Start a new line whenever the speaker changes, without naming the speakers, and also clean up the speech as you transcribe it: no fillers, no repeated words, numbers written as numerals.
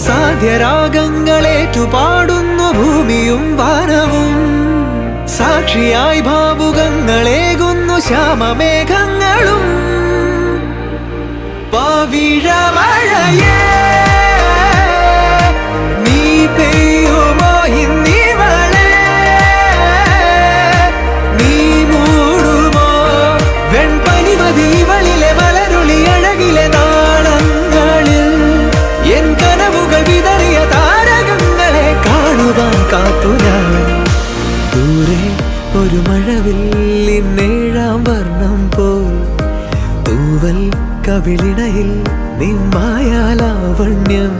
സാധ്യരാഗങ്ങളേറ്റുപാടുന്നു ഭൂമിയും വാനവും. സാക്ഷിയായി ഭാവുകങ്ങളേകുന്നു ശ്യാമമേഘങ്ങളും. പവിഴമഴയേ നീ പെയ്യുമോ ഇന്നിവളെ, നീ മൂടുമോ വെൺപനിമതിവളിലെ മലരുളി അഴകിലെ നാളങ്ങളിൽ. എൻ കനവുകൾ വിതറിയ താരകങ്ങളെ കാണുവാൻ കാത്തു ഞാൻ. ദൂരെ ഒരു മഴവില്ലിന്നേഴാം വർണ്ണം പോൽ തൂവൽ കവിളിണയിൽ നിമ്മായാലാവണ്യം.